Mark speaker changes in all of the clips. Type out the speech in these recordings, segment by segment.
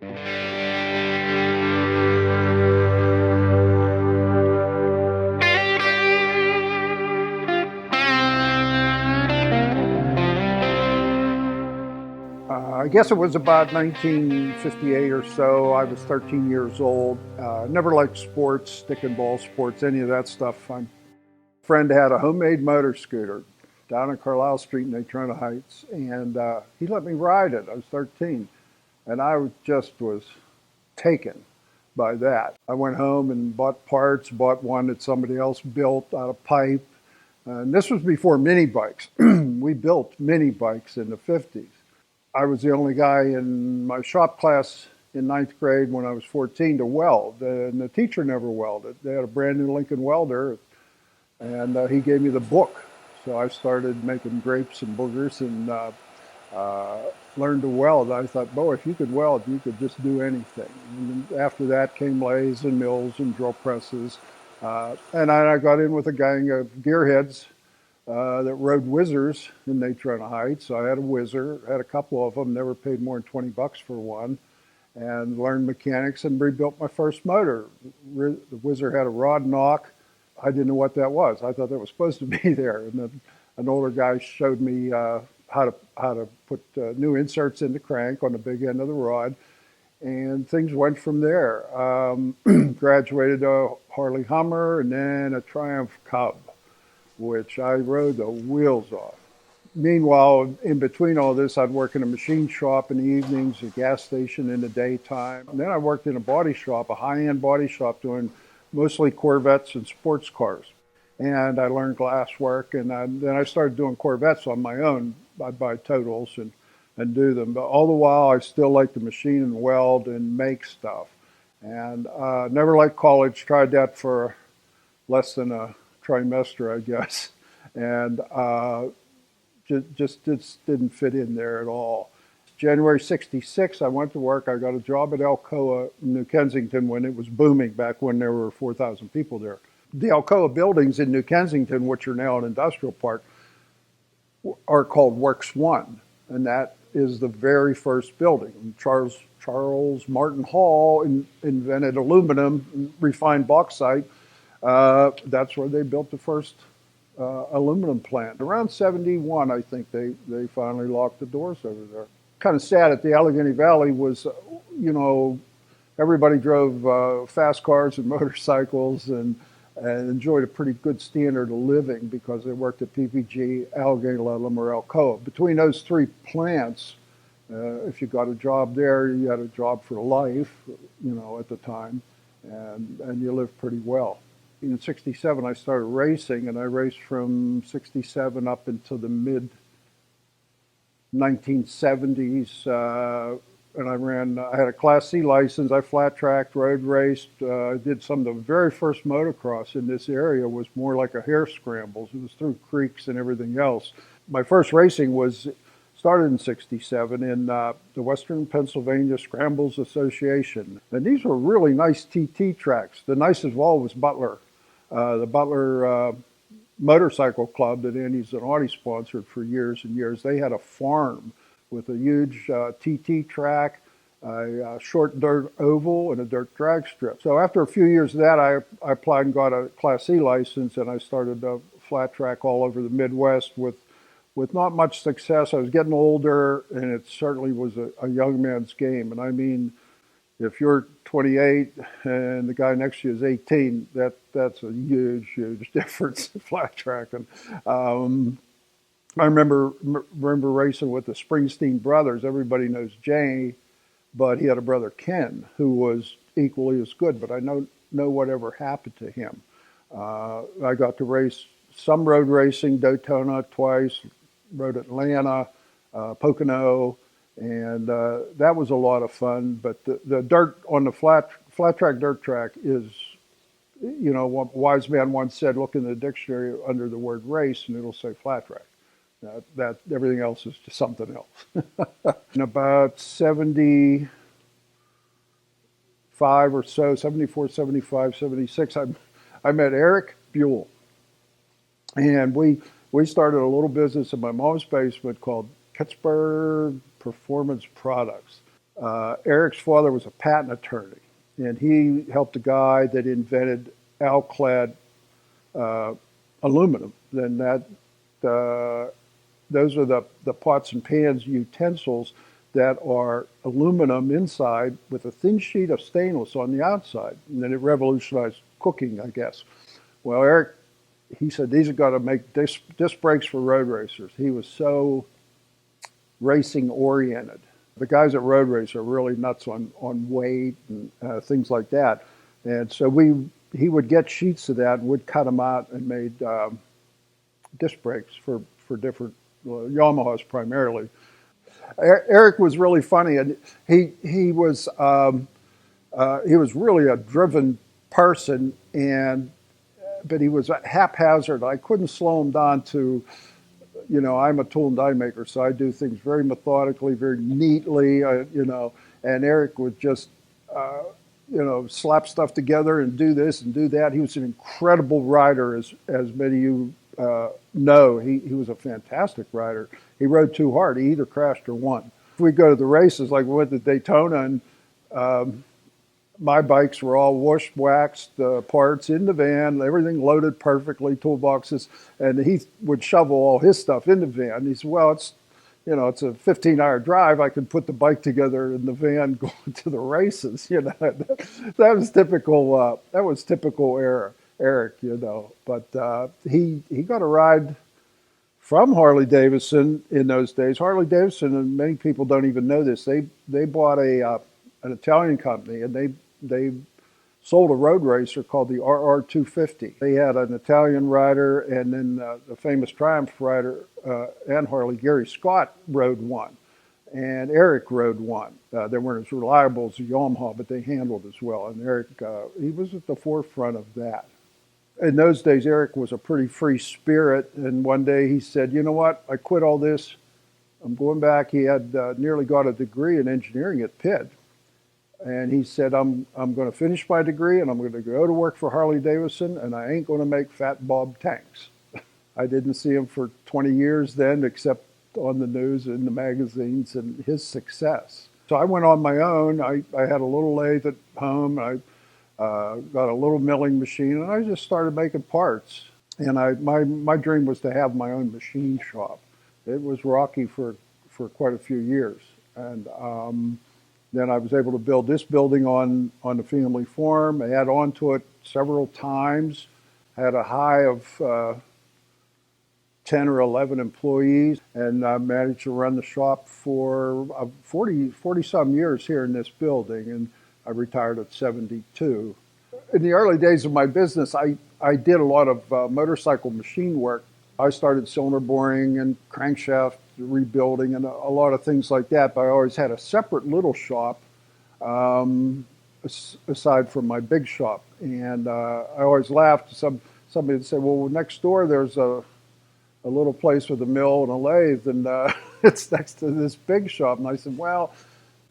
Speaker 1: I guess it was about 1958 or so. I was 13 years old. Never liked sports, stick and ball sports, any of that stuff. My friend had a homemade motor scooter down on Carlisle Street in Natrona Heights, and he let me ride it. I was 13, and just was taken by that. I went home and bought parts, bought one that somebody else built out of pipe. And this was before mini bikes. We built mini bikes in the 50s. I was the only guy in my shop class in ninth grade when I was 14 to weld, and the teacher never welded. They had a brand new Lincoln welder, and he gave me the book. So I started making grapes and boogers and learned to weld. I thought, boy, if you could weld, you could just do anything. And after that came lathes and mills and drill presses. And I got in with a gang of gearheads that rode whizzers in Natrona Heights. So I had a whizzer, had a couple of them, never paid more than $20 for one, and learned mechanics and rebuilt my first motor. The whizzer had a rod knock. I didn't know what that was. I thought that was supposed to be there. And then an older guy showed me how to put new inserts in the crank on the big end of the rod, and things went from there. Graduated a Harley Hummer and then a Triumph Cub, which I rode the wheels off. Meanwhile, in between all this, I'd work in a machine shop in the evenings, a gas station in the daytime. And then I worked in a body shop, a high-end body shop, doing mostly Corvettes and sports cars. And I learned glass work, and then I started doing Corvettes on my own. I'd buy totals and do them. But all the while, I still like to machine and weld and make stuff. And never liked college. Tried that for less than a trimester, I guess, and just didn't fit in there at all. January '66, I went to work. I got a job at Alcoa, New Kensington, when it was booming, back when there were 4,000 people there. The Alcoa buildings in New Kensington, which are now an industrial park, are called Works One, and that is the very first building. Charles Martin Hall invented aluminum, refined bauxite. That's where they built the first aluminum plant. Around 71, I think they finally locked the doors over there. Kind of sad at the Allegheny Valley was, everybody drove fast cars and motorcycles and enjoyed a pretty good standard of living because they worked at PPG, Allegheny Ludlam, or Alcoa. Between those three plants, if you got a job there, you had a job for life, at the time, and you lived pretty well. In '67, I started racing, and I raced from '67 up into the mid 1970s. And I had a Class C license. I flat tracked, road raced. I did some of the very first motocross in this area. Was more like a hare scrambles. It was through creeks and everything else. My first racing started in '67 in the Western Pennsylvania Scrambles Association. And these were really nice TT tracks. The nicest of all was Butler. The Butler Motorcycle Club that Andy Zanotti sponsored for years and years. They had a farm with a huge TT track, a short dirt oval, and a dirt drag strip. So after a few years of that, I applied and got a Class C license, and I started a flat track all over the Midwest with not much success. I was getting older, and it certainly was a young man's game. And I mean, if you're 28 and the guy next to you is 18, that's a huge difference in flat tracking. I remember racing with the Springsteen brothers. Everybody knows Jay, but he had a brother, Ken, who was equally as good, but I know whatever happened to him. I got to race some road racing, Daytona twice, rode Atlanta, Pocono, and that was a lot of fun. But the dirt on the flat track dirt track is, what wise man once said, look in the dictionary under the word race and it'll say flat track. That everything else is just something else. In about 75 or so, 74, 75, 76, I met Eric Buell. And we started a little business in my mom's basement called Pittsburgh Performance Products. Eric's father was a patent attorney, and he helped a guy that invented alclad uh, aluminum. Then uh, those are the pots and pans utensils that are aluminum inside with a thin sheet of stainless on the outside. And then it revolutionized cooking, I guess. Well, Eric, he said these are going to make disc brakes for road racers. He was so racing oriented. The guys at Road Race are really nuts on weight and things like that. And so he would get sheets of that and would cut them out and made disc brakes for different Yamahas primarily. Eric was really funny, and he was really a driven person, but he was haphazard. I couldn't slow him down to, I'm a tool and die maker, so I do things very methodically, very neatly, and Eric would just, slap stuff together and do this and do that. He was an incredible rider, as many of you know. He was a fantastic rider. He rode too hard. He either crashed or won. If we go to the races, like we went to Daytona, and my bikes were all washed, waxed, parts in the van, everything loaded perfectly, toolboxes, and he would shovel all his stuff in the van. He said, well, it's a 15-hour drive. I can put the bike together in the van going to the races. That was typical. That was typical Eric. But he got a ride from Harley Davidson in those days. Harley Davidson, and many people don't even know this. They bought an Italian company, and they sold a road racer called the RR250. They had an Italian rider, and then the famous Triumph rider and Harley, Gary Scott, rode one. And Eric rode one. They weren't as reliable as the Yamaha, but they handled as well. And Eric, he was at the forefront of that. In those days, Eric was a pretty free spirit. And one day he said, you know what, I quit all this. I'm going back. He had nearly got a degree in engineering at Pitt. And he said, I'm going to finish my degree, and I'm going to go to work for Harley Davidson, and I ain't going to make Fat Bob tanks. I didn't see him for 20 years then, except on the news and the magazines and his success. So I went on my own. I had a little lathe at home. I got a little milling machine, and I just started making parts. And my dream was to have my own machine shop. It was rocky for quite a few years. And then I was able to build this building on the family farm, add on to it several times, had a high of 10 or 11 employees, and I managed to run the shop for 40 some years here in this building, and I retired at 72. In the early days of my business, I did a lot of motorcycle machine work. I started cylinder boring and crankshaft rebuilding and a lot of things like that, but I always had a separate little shop aside from my big shop. And I always laughed. Somebody would say, well, next door there's a little place with a mill and a lathe, and it's next to this big shop. And I said, well,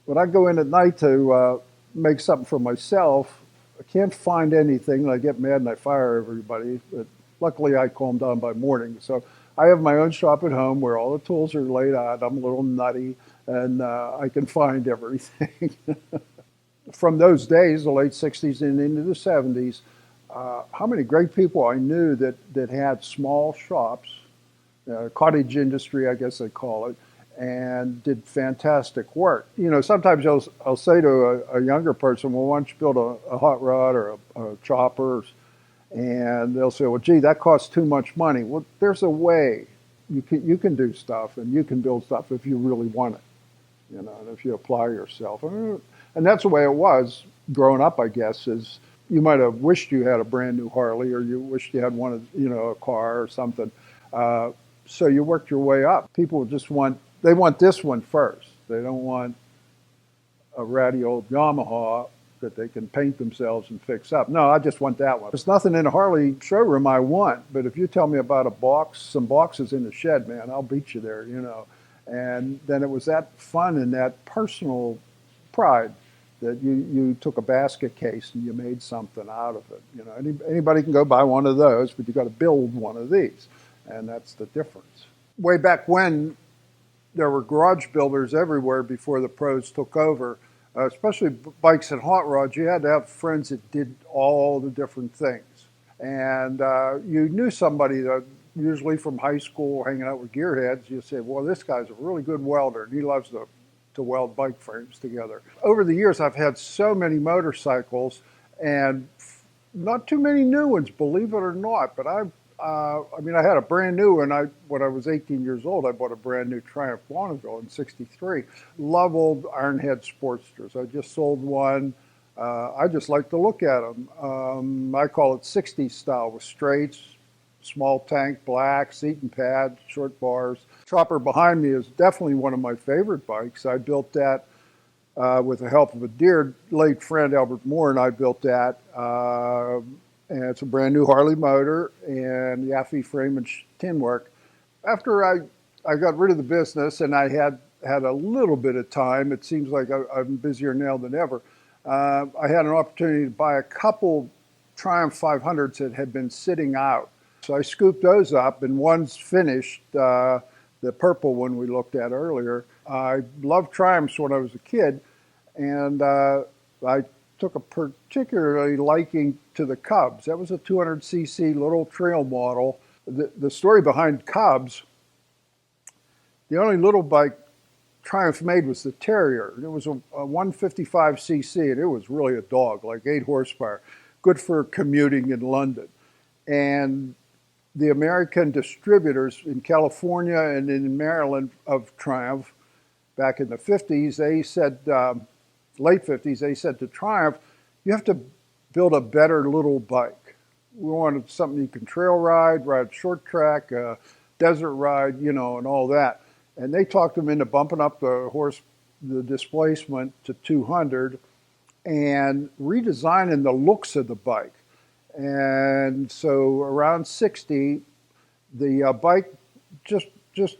Speaker 1: when I go in at night to make something for myself, I can't find anything, and I get mad and I fire everybody. But luckily, I calm down by morning. So I have my own shop at home where all the tools are laid out. I'm a little nutty, and I can find everything. From those days, the late 60s and into the 70s, how many great people I knew that had small shops, cottage industry, I guess they call it, and did fantastic work. Sometimes I'll say to a younger person, well, why don't you build a hot rod or a chopper? And they'll say, well, gee, that costs too much money. Well, there's a way. You can do stuff, and you can build stuff if you really want it, and if you apply yourself. And that's the way it was growing up, I guess, is you might have wished you had a brand new Harley, or you wished you had one of, a car or something. So you worked your way up. People just want this one first. They don't want a ratty old Yamaha that they can paint themselves and fix up. No, I just want that one. There's nothing in a Harley showroom I want, but if you tell me about some boxes in the shed, man, I'll beat you there, And then it was that fun and that personal pride that you took a basket case and you made something out of it. Anybody can go buy one of those, but you got to build one of these, and that's the difference. Way back when, there were garage builders everywhere before the pros took over. especially bikes and hot rods, you had to have friends that did all the different things. And you knew somebody that usually from high school hanging out with gearheads, you said, well, this guy's a really good welder and he loves to weld bike frames together. Over the years, I've had so many motorcycles and not too many new ones, believe it or not. But I had a brand new one. When I was 18 years old, I bought a brand new Triumph Bonneville in '63. Love old Ironhead Sportsters. I just sold one. I just like to look at them. I call it 60s style with straights, small tank, black, seat and pad, short bars. Chopper behind me is definitely one of my favorite bikes. I built that with the help of a dear late friend, Albert Moore, and I built that. And it's a brand new Harley motor and Yaffe frame and tin work. After I got rid of the business and I had a little bit of time, it seems like I'm busier now than ever. I had an opportunity to buy a couple Triumph 500s that had been sitting out. So I scooped those up, and one's finished, the purple one we looked at earlier. I loved Triumphs when I was a kid, and I took a particularly liking to the Cubs. That was a 200cc little trail model. The story behind Cubs, the only little bike Triumph made was the Terrier. It was a 155cc, and it was really a dog, like 8 horsepower, good for commuting in London. And the American distributors in California and in Maryland of Triumph back in the 50s, they said, late 50s, they said to Triumph, you have to build a better little bike. We wanted something you can trail ride short track, desert ride, and all that. And they talked them into bumping up the displacement to 200 and redesigning the looks of the bike. And so around 60, the bike just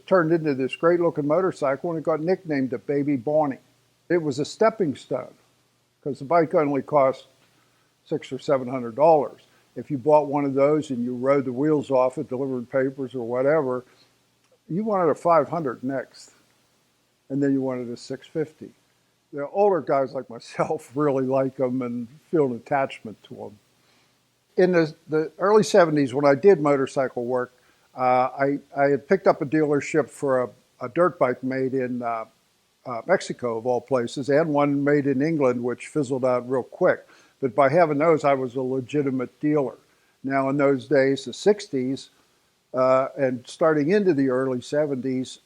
Speaker 1: turned into this great looking motorcycle, and it got nicknamed the Baby Bonnie. It was a stepping stone because the bike only cost $600 or $700. If you bought one of those and you rode the wheels off it, delivered papers or whatever, you wanted a 500 next, and then you wanted a 650. The older guys like myself really like them and feel an attachment to them. In the early 70s, when I did motorcycle work, I had picked up a dealership for a dirt bike made in Mexico, of all places, and one made in England, which fizzled out real quick. But by having those, I was a legitimate dealer. Now, in those days, the 60s, and starting into the early 70s,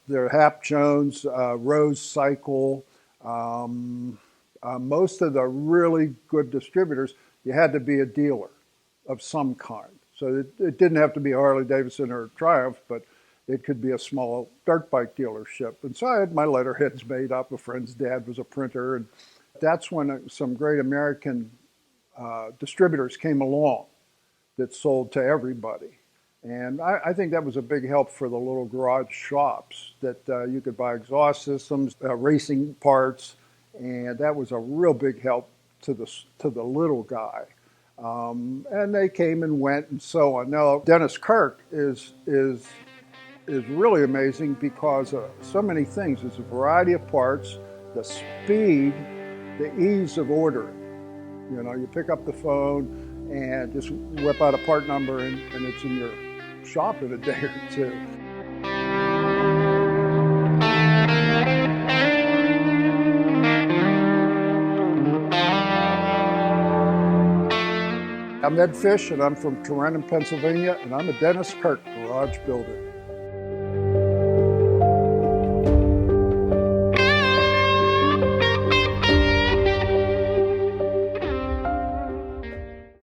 Speaker 1: there Hap Jones, Rose Cycle, most of the really good distributors, you had to be a dealer of some kind. So it didn't have to be Harley Davidson or Triumph, but it could be a small dirt bike dealership. And so I had my letterheads made up. A friend's dad was a printer, and that's when some great American distributors came along that sold to everybody. And I think that was a big help for the little garage shops, that you could buy exhaust systems, racing parts, and that was a real big help to the little guy. And they came and went and so on. Now, Dennis Kirk is really amazing because of so many things. There's a variety of parts, the speed, the ease of ordering. You pick up the phone and just whip out a part number and it's in your shop in a day or two. I'm Ed Fish, and I'm from Turin, Pennsylvania, and I'm a Dennis Kirk garage builder.